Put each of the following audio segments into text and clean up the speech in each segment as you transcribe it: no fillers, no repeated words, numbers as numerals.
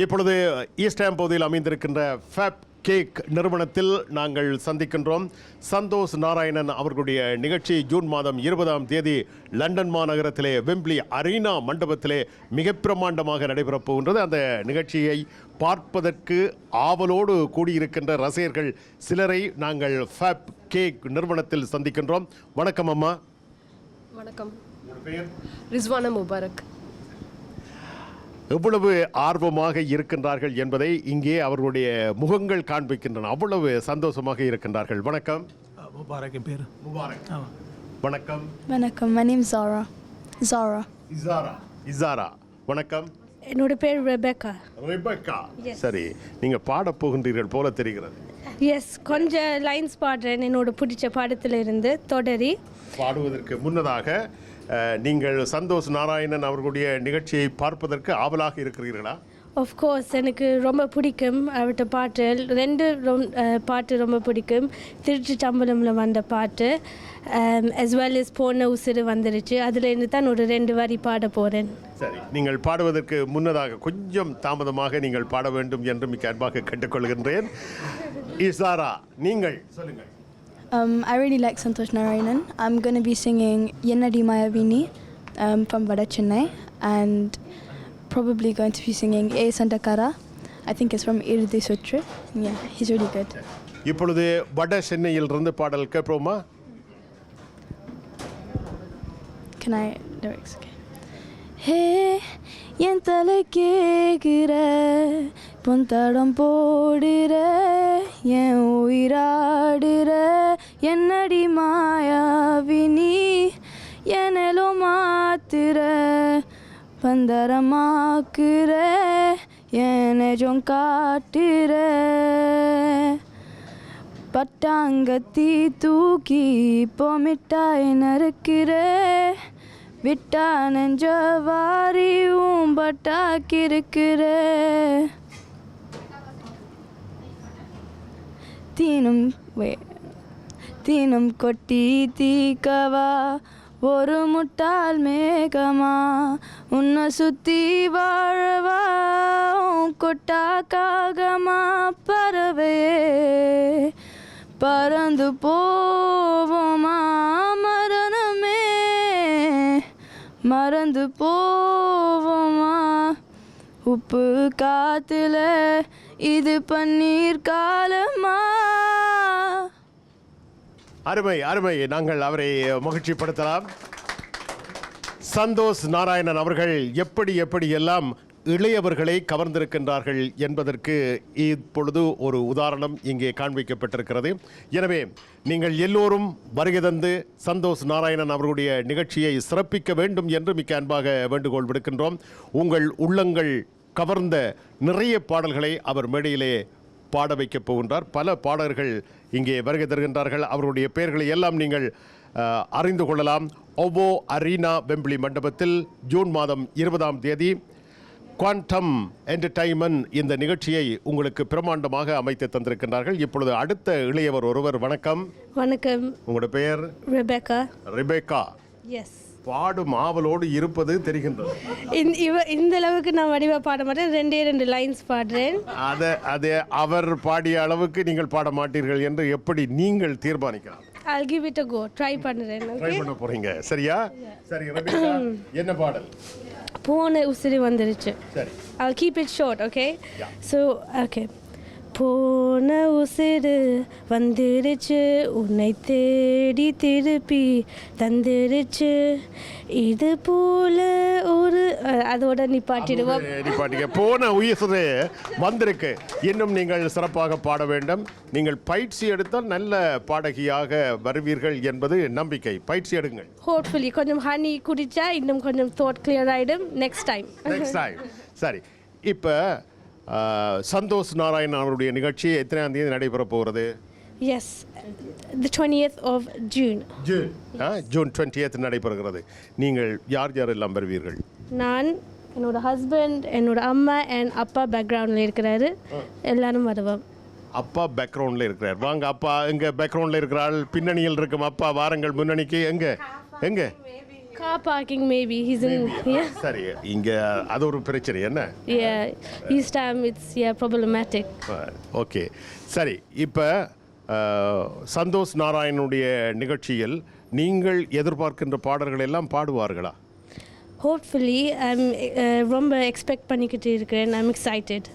இப்பொழுது ஈஸ்டாம் பகுதியில் அமைந்திருக்கின்ற ஃபேப் கேக் நிறுவனத்தில் நாங்கள் சந்திக்கின்றோம். சந்தோஷ் நாராயணன் அவர்களுடைய நிகழ்ச்சி ஜூன் மாதம் 20ஆம் தேதி லண்டன் மாநகரத்திலே வெம்பிளி அரீனா மண்டபத்திலே மிக பிரமாண்டமாக நடைபெறப் போகின்றது. அந்த நிகழ்ச்சியை பார்ப்பதற்கு ஆவலோடு கூடியிருக்கின்ற ரசிகர்கள் சிலரை நாங்கள் ஃபேப் கேக் நிறுவனத்தில் சந்திக்கின்றோம். வணக்கம் அம்மா. வணக்கம். ரிஸ்வானா முபாரக். எவ்வளவு ஆர்வமாக இருக்கின்றார்கள் என்பதை இங்கே அவர்களுடைய முகங்கள் காண்பிக்கின்றன. அவ்வளவு சந்தோஷமாக இருக்கின்றார்கள். வணக்கம். முபாரக் பேர். முபாரக். வணக்கம். வணக்கம். My name is Zara. Zara. Ishara. வணக்கம். என்னோட பேர் ரெபெக்கா. ரெபெக்கா. சரி, நீங்க பாட போகின்றீர்கள் போல தெரிகிறது. எஸ், கொஞ்சம் லைன்ஸ் பாடுறேன் என்னோட பிடிச்ச பாடத்தில் இருந்து தொடரி. பாடுவதற்கு முன்னதாக நீங்கள் சந்தோஷ் நாராயணன் அவர்களுடைய நிகழ்ச்சியை பார்ப்பதற்கு ஆவலாக இருக்கிறீர்களா? ஆஃப்கோர்ஸ், எனக்கு ரொம்ப பிடிக்கும் அவர்கிட்ட பாட்டு. ரெண்டு பாட்டு ரொம்ப பிடிக்கும். திருச்சி சம்பளமில் வந்த பாட்டு as well as போன உசிறு வந்துருச்சு. அதில் இருந்து தான் ஒரு 2 வரி பாட போகிறேன். சரி, நீங்கள் பாடுவதற்கு முன்னதாக கொஞ்சம் தாமதமாக நீங்கள் பாட வேண்டும் என்று மிக அன்பாக கேட்டுக்கொள்கின்றேன். இசாரா, நீங்கள் சொல்லுங்கள். I really like Santosh Narayanan. I'm going to be singing Yenadi Mayavini from Vada Chennai, and probably going to be singing A Santakara. I think it's from Irudi Sutru. Yeah, he's really good. இப்பொழுது வட சென்னையிலிருந்து பாடல் கேட்போமா? Can I lyrics? Okay. Hey, என் தலை கேகிற பொந்தடம் போடுற என் உயிராடுற என்னடி மாயாவினி எனலோ மாத்துற பந்தரமாக்குற எனஜம் காட்டுற பட்டாங்கத்தி தூக்கி இப்போ மிட்டாய் நறுக்கிற விட்டா நெஞ்ச வாரியும் பட்டாக்கிருக்கிற தீனும் கொட்டி தீக்கவா ஒரு முட்டாள் மேகமா உன்னை சுத்தி வாழவா கொட்டா காகமா பறவையே பறந்து போவோமா மரணமே மறந்து போவோமா உப்பு காத்துல இது பன்னீர் காலமா. அருமை அருமை. நாங்கள் அவரை மகிழ்ச்சிப்படுத்தலாம். சந்தோஷ் நாராயணன் அவர்கள் எப்படி எல்லாம் இளையவர்களை கவர்ந்திருக்கின்றார்கள் என்பதற்கு இப்பொழுது ஒரு உதாரணம் இங்கே காண்பிக்கப்பட்டிருக்கிறது. எனவே நீங்கள் எல்லோரும் வருகை தந்து சந்தோஷ் நாராயணன் அவர்களுடைய நிகழ்ச்சியை சிறப்பிக்க வேண்டும் என்று மிக்க அன்பாக வேண்டுகோள் விடுக்கின்றோம். உங்கள் உள்ளங்கள் கவர்ந்த நிறைய பாடல்களை அவர் மேடையிலே பாட வைக்கப் போகின்றார். பல பாடகர்கள் இங்கே வருகை தருகின்றார்கள். அவருடைய பெயர்களை எல்லாம் நீங்கள் அறிந்து கொள்ளலாம். ஒவோ அரீனா வெம்பிளி மண்டபத்தில் ஜூன் மாதம் 20ஆம் தேதி குவாண்டம் என்டர்டைன்மெண்ட் இந்த நிகழ்ச்சியை உங்களுக்கு பிரமாண்டமாக அமைத்து தந்திருக்கின்றார்கள். இப்பொழுது அடுத்த இளையவர் ஒருவர். வணக்கம். வணக்கம். உங்களோட பெயர்? ரெபெக்கா. ரெபெக்கா. எஸ். பாடும் ஆவலோடு இருப்பது தெரிகின்றது. இந்த அளவுக்கு நான் வடிவா பாட மாட்டேன். 2 லைன்ஸ் பாடுறேன். அது அவர் பாடிய அளவுக்கு நீங்கள் பாட மாட்டீர்கள் என்று எப்படி நீங்கள் தீர்மானிக்கலாம்? I'll give it a go. Try பண்ணுறேன். ட்ரை பண்ண போறீங்க, சரியா? சரி ரெபெக்கா, என்ன பாடல்? போன உசிறு வந்துருச்சு. சரி. I'll keep it short, okay? So, okay. போன உசிறு வந்துருச்சு உன்னை தேடி திருப்பி தந்துருச்சு இது போல ஒரு அதோட நிப்பாட்டிடுவோம். போன உயிர் வந்திருக்கு. இன்னும் நீங்கள் சிறப்பாக பாட வேண்டும். நீங்கள் பயிற்சி எடுத்தால் நல்ல பாடகியாக வருவீர்கள் என்பது நம்பிக்கை. பயிற்சி எடுங்கள். ஹோப்ஃபுல்லி கொஞ்சம் ஹனி குடிச்சா இன்னும் கொஞ்சம் தோட் கிளியர் ஆகிடும். Next time. சரி, இப்போ சந்தோஷ் நாராயணன் அவருடைய நிகழ்ச்சி எத்தனாம் தேதி நடைபெற போகிறது? Yes, the 20th of June. June 20th நடைபெறுகிறது. நீங்கள் யார் எல்லாம் வருவீர்கள்? நான், என்னோட ஹஸ்பண்ட், என்னோட அம்மா அண்ட் அப்பா பேக்ரவுண்டில் இருக்கிறாரு. எல்லாரும் வருவோம். அப்பா பேக்ரவுண்டில் இருக்கிறார். வாங்க அப்பா எங்க பேக்ரவுண்டில் இருக்கிறாள். பின்னணியில் இருக்கும் அப்பா வாரங்கள் முன்னணிக்கு. எங்க Car parking maybe. He's in. Yeah. சரி, இங்க அது ஒரு பிரச்சனை என்ன? Yeah. Each time it's problematic. Okay, சரி. இப்போ சந்தோஷ் நாராயணனுடைய நிகழ்ச்சியில் நீங்கள் எதிர்பார்க்கின்ற பாடல்கள் எல்லாம் பாடுவார்களா? Hopefully, I'm ரொம்ப எக்ஸ்பெக்ட் பண்ணிக்கிட்டு இருக்கிறேன். I'm excited.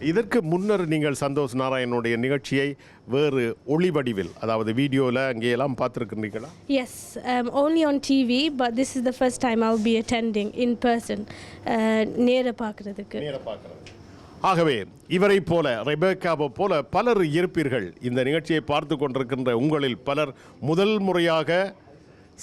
இதற்கு முன்னர் நீங்கள் சந்தோஷ் நாராயணனுடைய நிகழ்ச்சியை வேறு ஒளி வடிவில், அதாவது வீடியோவில் அங்கேயெல்லாம் பார்த்துருக்கிறீங்களா? Yes, only on TV, but this is the first time I'll be attending in person. நேர பார்க்குறதுக்கு. ஆகவே இவரை போல, ரெபேக்காவை போல பலர் இருப்பீர்கள். இந்த நிகழ்ச்சியை பார்த்து கொண்டிருக்கின்ற உங்களில் பலர் முதல் முறையாக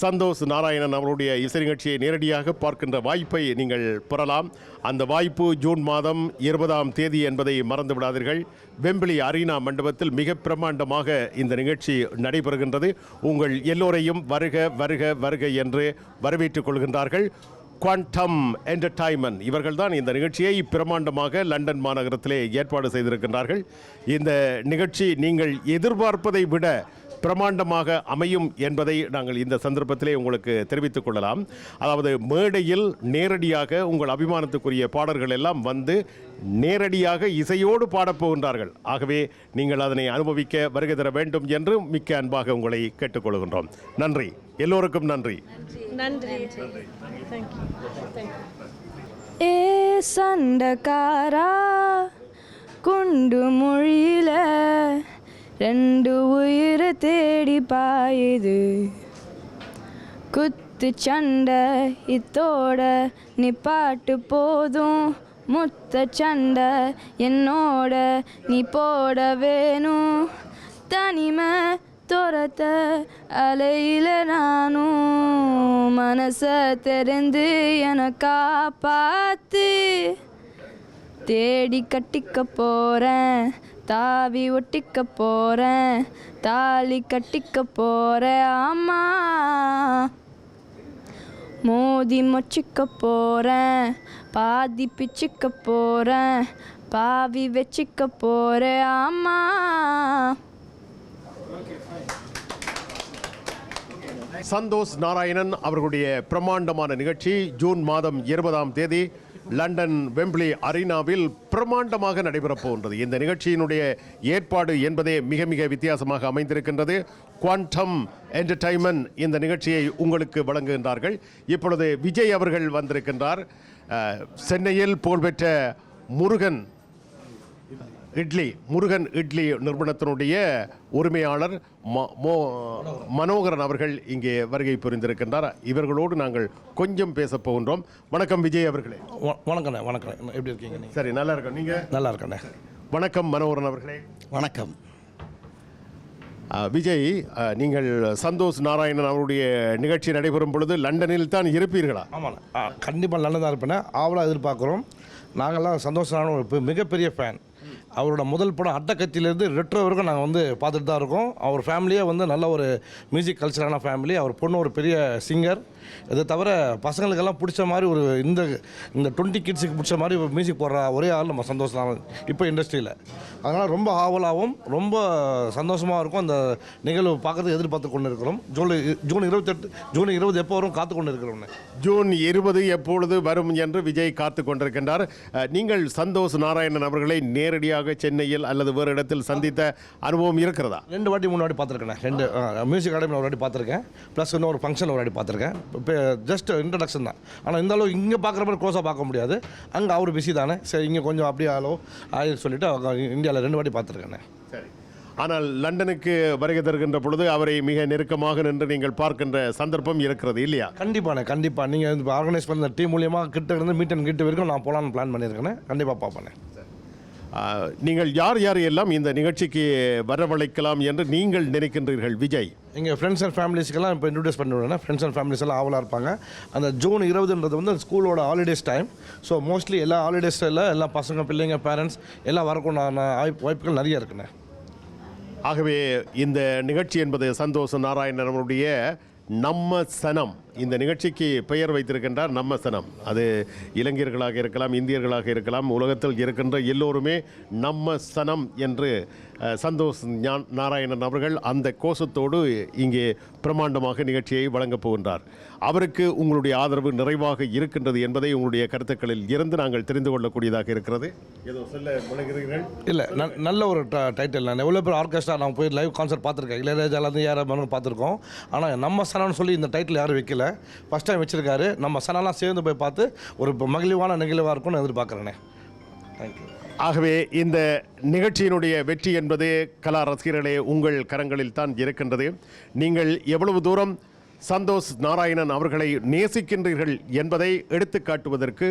சந்தோஷ் நாராயணன் அவருடைய இசை நிகழ்ச்சியை நேரடியாக பார்க்கின்ற வாய்ப்பை நீங்கள் பெறலாம். அந்த வாய்ப்பு ஜூன் மாதம் 20ஆம் தேதி என்பதை மறந்து விடாதீர்கள். வெம்பிளி அரீனா மண்டபத்தில் மிக பிரமாண்டமாக இந்த நிகழ்ச்சி நடைபெறுகின்றது. உங்கள் எல்லோரையும் வருக வருக வருக என்று வரவேற்றுக் கொள்கின்றார்கள். குவாண்டம் என்டர்டைன்மெண்ட் இவர்கள் தான் இந்த நிகழ்ச்சியை பிரமாண்டமாக லண்டன் மாநகரத்திலே ஏற்பாடு செய்திருக்கின்றார்கள். இந்த நிகழ்ச்சி நீங்கள் எதிர்பார்ப்பதை விட பிரமாண்டமாக அமையும் என்பதை நாங்கள் இந்த சந்தர்ப்பத்திலே உங்களுக்கு தெரிவித்துக் கொள்ளலாம். அதாவது மேடையில் நேரடியாக உங்கள் அபிமானத்துக்குரிய பாடல்கள் எல்லாம் வந்து நேரடியாக இசையோடு பாடப்போகின்றார்கள். ஆகவே நீங்கள் அதனை அனுபவிக்க வருகை தர வேண்டும் என்று மிக்க அன்பாக உங்களை கேட்டுக்கொள்கின்றோம். நன்றி, எல்லோருக்கும் நன்றி. நன்றி. Thank you. ஏ சண்டக்காரா குண்டு மொழியில 2 உயிரை தேடி பாயுது, குத்து சண்டை இத்தோட நிப்பாட்டு போதும், முத்த சண்டை என்னோட நீ போட வேணும், தனிமை துரத்த அலையில நானும் மனசை தெரிந்து என காப்பாத்து, தேடி கட்டிக்க போறேன், தாவி ஒட்டிக்க போறேன், தாலி கட்டிக்க போறேன், ஆமா மோதி மொச்சிக்க போறேன், பாதி பிச்சுக்க போறேன், பாவி வச்சிக்க போறேன், ஆமா. சந்தோஷ் நாராயணன் அவர்களுடைய பிரமாண்டமான நிகழ்ச்சி ஜூன் மாதம் 20ஆம் தேதி லண்டன் வெம்பிளி அரீனாவில் பிரமாண்டமாக நடைபெறப் போகின்றது. இந்த நிகழ்ச்சியினுடைய ஏற்பாடு என்பதே மிக மிக வித்தியாசமாக அமைந்திருக்கின்றது. குவாண்டம் என்டர்டைன்மெண்ட் இந்த நிகழ்ச்சியை உங்களுக்கு வழங்குகின்றார்கள். இப்பொழுது விஜய் அவர்கள் வந்திருக்கின்றார். சென்னையில் புகழ்பெற்ற முருகன் இட்லி நிறுவனத்தினுடைய உரிமையாளர் மனோகரன் அவர்கள் இங்கே வருகை புரிந்திருக்கின்றார். இவர்களோடு நாங்கள் கொஞ்சம் பேச போகின்றோம். வணக்கம் விஜய் அவர்களே. வணக்கண்ணே. வணக்கம், எப்படி இருக்கீங்க? சரி, நல்லா இருக்கோம். நீங்கள்? நல்லா இருக்கண்ணே. வணக்கம் மனோகரன் அவர்களே. வணக்கம் விஜய். நீங்கள் சந்தோஷ் நாராயணன் அவருடைய நிகழ்ச்சி நடைபெறும் பொழுது லண்டனில் தான் இருப்பீர்களா? ஆமாண்ணே, கண்டிப்பாக லண்டன் தான் இருப்பேன். ஆவலாக எதிர்பார்க்குறோம். நாங்கள்லாம் சந்தோஷ் நாராயணன் ஒரு மிகப்பெரிய ஃபேன். அவரோட முதல் படம் அட்டக்கத்திலேருந்து ரெட்ரோ வரைக்கும் நாங்கள் வந்து பார்த்துட்டு தான் இருக்கோம். அவர் ஃபேமிலியே வந்து நல்ல ஒரு மியூசிக் கல்ச்சரான ஃபேமிலி. அவர் பொண்ணு ஒரு பெரிய சிங்கர். இதை தவிர பசங்களுக்கெல்லாம் பிடிச்ச மாதிரி ஒரு இந்த 20 கிட்ஸுக்கு பிடிச்ச மாதிரி மியூசிக் போடுற ஒரே ஆள் நம்ம சந்தோஷ் தான் இப்போ இண்டஸ்ட்ரியில். அதனால் ரொம்ப ஆவலாகவும் ரொம்ப சந்தோஷமாக இருக்கும். அந்த நிகழ்வு பார்க்கறதுக்கு எதிர்பார்த்து கொண்டு இருக்கிறோம். ஜூன் 20 எப்போ வரும் காத்து கொண்டு இருக்கிறோம். ஜூன் 20 எப்பொழுது வரும் என்று விஜய் காத்து கொண்டிருக்கின்றார். நீங்கள் சந்தோஷ் நாராயணன் அவர்களை நேரடியாக சென்னையில் அல்லது வேறு இடத்தில் சந்தித்த அனுபவம் இருக்கிறதா? 2 வாட்டி 3 வாட்டி பார்த்துருக்கேன். 2 மியூசிக் அகாடமியில் ஒரு வாட்டி பார்த்துருக்கேன். ப்ளஸ் இன்னொரு ஃபங்க்ஷனில் ஒரு வாட்டி பார்த்துருக்கேன். இப்போ ஜஸ்ட் இன்ட்ரடக்ஷன் தான். ஆனால் இந்த அளவு இங்கே பார்க்குற மாதிரி க்ளோஸாக பார்க்க முடியாது. அங்கே அவர் பிஸி தானே. சரி, இங்கே கொஞ்சம் அப்படியே ஆயிரம் சொல்லிவிட்டு இந்தியாவில் 2 வாட்டி பார்த்துருக்கேன். சரி. ஆனால் லண்டனுக்கு வருகை தருகின்ற பொழுது அவரை மிக நெருக்கமாக நின்று நீங்கள் பார்க்கின்ற சந்தர்ப்பம் இருக்கிறது இல்லையா? கண்டிப்பாக நீங்கள் ஆர்கனைஸ் பண்ண டீம் மூலியமாக கிட்ட இருந்து மீட் அண்ட் கிட்ட வரைக்கும் நான் போகலான்னு பிளான் பண்ணியிருக்கேன். கண்டிப்பாக பார்ப்பேன். நீங்கள் யார் எல்லாம் இந்த நிகழ்ச்சிக்கு வரவழைக்கலாம் என்று நீங்கள் நினைக்கின்றீர்கள் விஜய்? எங்கள் ஃப்ரெண்ட்ஸ் அண்ட் ஃபேமிலிஸ்க்கெல்லாம் இப்போ இன்ட்ரடியூஸ் பண்ணிவிடுவேன். ஃப்ரெண்ட்ஸ் அண்ட் ஃபேமிலிஸ் எல்லாம் ஆவலாக இருப்பாங்க. அந்த ஜூன் 20ன்றது வந்து ஸ்கூலோட ஹாலிடேஸ் டைம். ஸோ மோஸ்ட்லி எல்லா ஹாலிடேஸில் எல்லா பசங்க பிள்ளைங்க பேரண்ட்ஸ் எல்லாம் வரக்கூடிய வாய்ப்புகள் நிறைய இருக்குண்ணே. ஆகவே இந்த நிகழ்ச்சி என்பது சந்தோஷ் நாராயணன் அவருடைய நம்ம சனம். இந்த நிகழ்ச்சிக்கு பெயர் வைத்திருக்கின்றார் நம்ம சனம். அது இளைஞர்களாக இருக்கலாம், இந்தியர்களாக இருக்கலாம், உலகத்தில் இருக்கின்ற எல்லோருமே நம்ம சனம் என்று சந்தோஷ் நாராயணன் அவர்கள் அந்த கோஷத்தோடு இங்கே பிரமாண்டமாக நிகழ்ச்சியை வழங்கப் போகின்றார். அவருக்கு உங்களுடைய ஆதரவு நிறைவாக இருக்கின்றது என்பதை உங்களுடைய கருத்துக்களில் இருந்து நாங்கள் தெரிந்து கொள்ளக்கூடியதாக இருக்கிறது. ஏதோ சொல்ல முனைகிறீர்கள்? இல்லை, நல்ல ஒரு டைட்டில். நான் எவ்வளோ பேர் ஆர்கெஸ்ட்ரா நான் போய் லைவ் கான்சர்ட் பார்த்துருக்கேன், இளையராஜாலேருந்து யாரை பார்த்துருக்கோம். ஆனால் நம்ம சனான்னு சொல்லி இந்த டைட்டில் யாரும் வைக்கல, ஃபஸ்ட் டைம் வச்சுருக்காரு. நம்ம சனாலாம் சேர்ந்து போய் பார்த்து ஒரு மகிழ்வான நிகழ்வாக இருக்கும்னு எதிர்பார்க்குறேனே. தேங்க்யூ. ஆகவே இந்த நிகழ்ச்சியினுடைய வெற்றி என்பது கலா ரசிகர்களே உங்கள் கரங்களில் தான் இருக்கின்றது. நீங்கள் எவ்வளவு தூரம் சந்தோஷ் நாராயணன் அவர்களை நேசிக்கின்றீர்கள் என்பதை எடுத்து காட்டுவதற்கு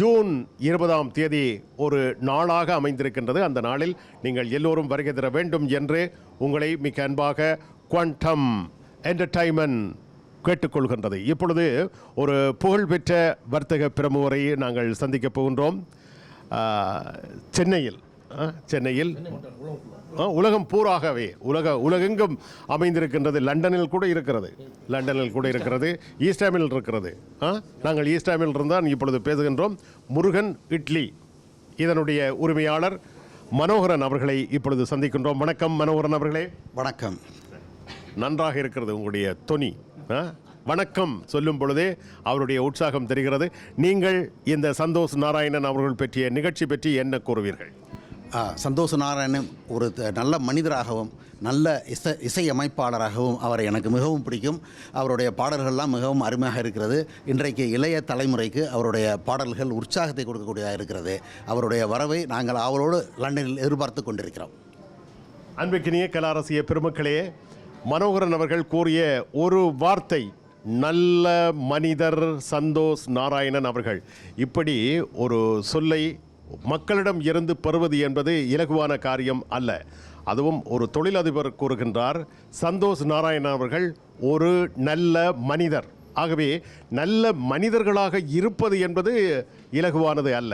ஜூன் 20ஆம் தேதி ஒரு நாளாக அமைந்திருக்கின்றது. அந்த நாளில் நீங்கள் எல்லோரும் வருகை தர வேண்டும் என்று உங்களை மிக அன்பாக குவாண்டம் என்டர்டைன்மெண்ட் கேட்டுக்கொள்கின்றது. இப்பொழுது ஒரு புகழ்பெற்ற வர்த்தக பிரமுகரை நாங்கள் சந்திக்கப் போகின்றோம். சென்னையில் உலகம் பூராகவே உலகெங்கும் அமைந்திருக்கின்றது. லண்டனில் கூட இருக்கிறது, ஈஸ்டாமில் இருக்கிறது. நாங்கள் ஈஸ்டாமில் இருந்தால் இப்பொழுது பேசுகின்றோம். முருகன் இட்லி இதனுடைய உரிமையாளர் மனோகரன் அவர்களை இப்பொழுது சந்திக்கின்றோம். வணக்கம் மனோகரன் அவர்களே. வணக்கம். நன்றாக இருக்கிறது உங்களுடைய தொனி. வணக்கம் சொல்லும் பொழுதே அவருடைய உற்சாகம் தெரிகிறது. நீங்கள் இந்த சந்தோஷ் நாராயணன் அவர்கள் பற்றிய நிகழ்ச்சி பற்றி என்ன கூறுவீர்கள்? சந்தோஷ் நாராயணன் ஒரு நல்ல மனிதராகவும் நல்ல இசையமைப்பாளராகவும் அவரை எனக்கு மிகவும் பிடிக்கும். அவருடைய பாடல்கள்லாம் மிகவும் அருமையாக இருக்கிறது. இன்றைக்கு இளைய தலைமுறைக்கு அவருடைய பாடல்கள் உற்சாகத்தை கொடுக்கக்கூடியதாக இருக்கிறது. அவருடைய வரவை நாங்கள் அவரோடு லண்டனில் எதிர்பார்த்து கொண்டிருக்கிறோம். அன்பிற்கினிய கலாரசிய பெருமக்களே, மனோகரன் அவர்கள் கூறிய ஒரு வார்த்தை, நல்ல மனிதர் சந்தோஷ் நாராயணன் அவர்கள். இப்படி ஒரு சொல்லை மக்களிடம் இருந்து பெறுவது என்பது இலகுவான காரியம் அல்ல. அதுவும் ஒரு தொழிலதிபர் கூறுகின்றார், சந்தோஷ் நாராயணன் அவர்கள் ஒரு நல்ல மனிதர். ஆகவே நல்ல மனிதர்களாக இருப்பது என்பது இலகுவானது அல்ல.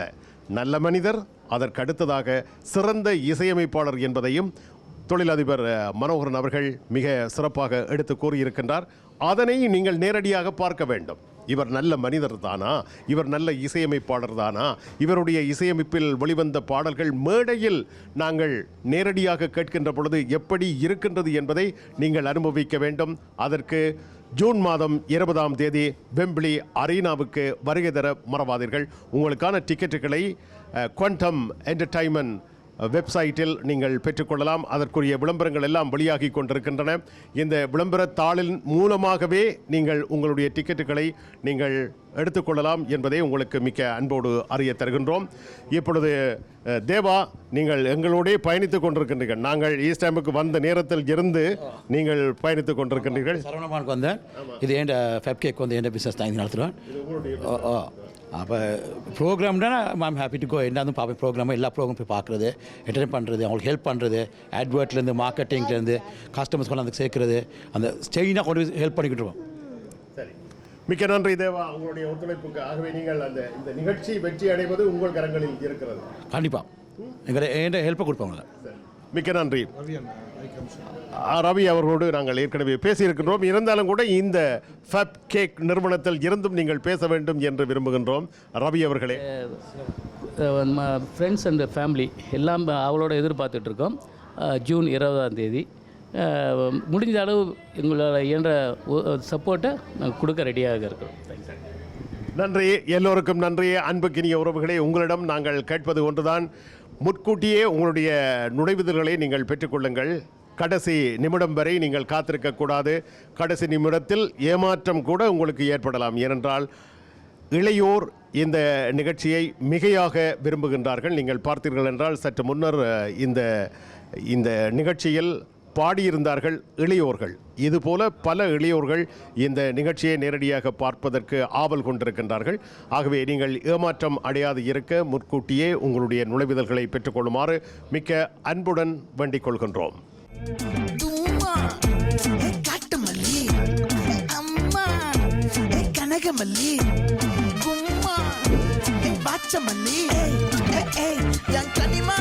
நல்ல மனிதர், அதற்கு அடுத்ததாக சிறந்த இசையமைப்பாளர் என்பதையும் தொழிலதிபர் மனோகரன் அவர்கள் மிக சிறப்பாக எடுத்து கூறியிருக்கின்றார். அதனை நீங்கள் நேரடியாக பார்க்க வேண்டும். இவர் நல்ல மனிதர் தானா, இவர் நல்ல இசையமைப்பாளர் தானா, இவருடைய இசையமைப்பில் வெளிவந்த பாடல்கள் மேடையில் நாங்கள் நேரடியாக கேட்கின்ற பொழுது எப்படி இருக்கின்றது என்பதை நீங்கள் அனுபவிக்க வேண்டும். அதற்கு ஜூன் மாதம் 20ஆம் தேதி வெம்பிளி அரீனாவுக்கு வருகை தர மறவாதீர்கள். உங்களுக்கான டிக்கெட்டுகளை குவாண்டம் என்டர்டைன்மெண்ட் வெப்சைட்டில் நீங்கள் பெற்றுக்கொள்ளலாம். அதற்குரிய விளம்பரங்கள் எல்லாம் வெளியாகி கொண்டிருக்கின்றன. இந்த விளம்பர தாளின் மூலமாகவே நீங்கள் உங்களுடைய டிக்கெட்டுகளை நீங்கள் எடுத்துக்கொள்ளலாம் என்பதை உங்களுக்கு மிக்க அன்போடு அறிய தருகின்றோம். இப்பொழுது தேவா, நீங்கள் எங்களோடே பயணித்துக் கொண்டிருக்கின்றீர்கள். நாங்கள் ஈஸ்டாமுக்கு வந்த நேரத்தில் இருந்து நீங்கள் பயணித்துக் கொண்டிருக்கின்றீர்கள். சரவணமானுக்கு வந்தேன். இது என் ஃபேப்கேக் வந்து என் பிஸ்னஸ் தான் நடத்துகிறேன். அப்போ ப்ரோக்ராம்னா ஐம் ஹாப்பி டு கோ. என்ன பார்ப்பேன் ப்ரோக்ராம், எல்லா ப்ரோக்ராம் போய் பார்க்குறது, என்டர்டைன் பண்ணுறது, அவங்களுக்கு ஹெல்ப் பண்ணுறது, அட்வர்ட்லேருந்து மார்க்கெட்டிங்லேருந்து கஸ்டமர்ஸ் கொண்டாந்து சேர்க்குறது, அந்த ஸ்டெயினாக கொண்டு போய் ஹெல்ப் பண்ணிக்கிட்டு இருக்கோம். சரி, மிக்க நன்றி தேவா உங்களுடைய ஒத்துழைப்புக்கு. ஆகவே நீங்கள் இந்த நிகழ்ச்சி வெற்றி அடைவது உங்கள் கரங்களில் இருக்கிறது. கண்டிப்பாக எங்களை ஹெல்ப்பை கொடுப்பாங்க. மிக்க நன்றி. ரவி அவர்களோடு நாங்கள் ஏற்கனவே பேசியிருக்கின்றோம். இருந்தாலும் கூட இந்த ஃபேப் கேக் நிறுவனத்தில் இருந்தும் நீங்கள் பேச வேண்டும் என்று விரும்புகின்றோம். ரவி அவர்களே, ஃப்ரெண்ட்ஸ் அண்ட் ஃபேமிலி எல்லாம் அவளோட எதிர்பார்த்துட்ருக்கோம். ஜூன் 20ஆம் தேதி முடிஞ்ச அளவு எங்களோட என்ற சப்போர்ட்டை நாங்கள் கொடுக்க ரெடியாக இருக்கிறோம். நன்றி, எல்லோருக்கும் நன்றி. அன்புக்கினிய உறவுகளே, உங்களிடம் நாங்கள் கேட்பது ஒன்றுதான். முன்கூட்டியே உங்களுடைய நுழைவுதல்களை நீங்கள் பெற்றுக்கொள்ளுங்கள். கடைசி நிமிடம் வரை நீங்கள் காத்திருக்கக்கூடாது. கடைசி நிமிடத்தில் ஏமாற்றம் கூட உங்களுக்கு ஏற்படலாம். ஏனென்றால் இளையோர் இந்த நிகழ்ச்சியை மிகையாக விரும்புகின்றார்கள். நீங்கள் பார்த்தீர்கள் என்றால் சற்று முன்னர் இந்த நிகழ்ச்சியில் பாடியிருந்தார்கள் இளையோர்கள். இதுபோல பல இளையோர்கள் இந்த நிகழ்ச்சியை நேரடியாக பார்ப்பதற்கு ஆவல் கொண்டிருக்கின்றார்கள். ஆகவே நீங்கள் ஏமாற்றம் அடையாது இருக்க முன்கூட்டியே உங்களுடைய நுழைவுதல்களை பெற்றுக்கொள்ளுமாறு மிக்க அன்புடன் வேண்டிக் கொள்கின்றோம். Yang kanima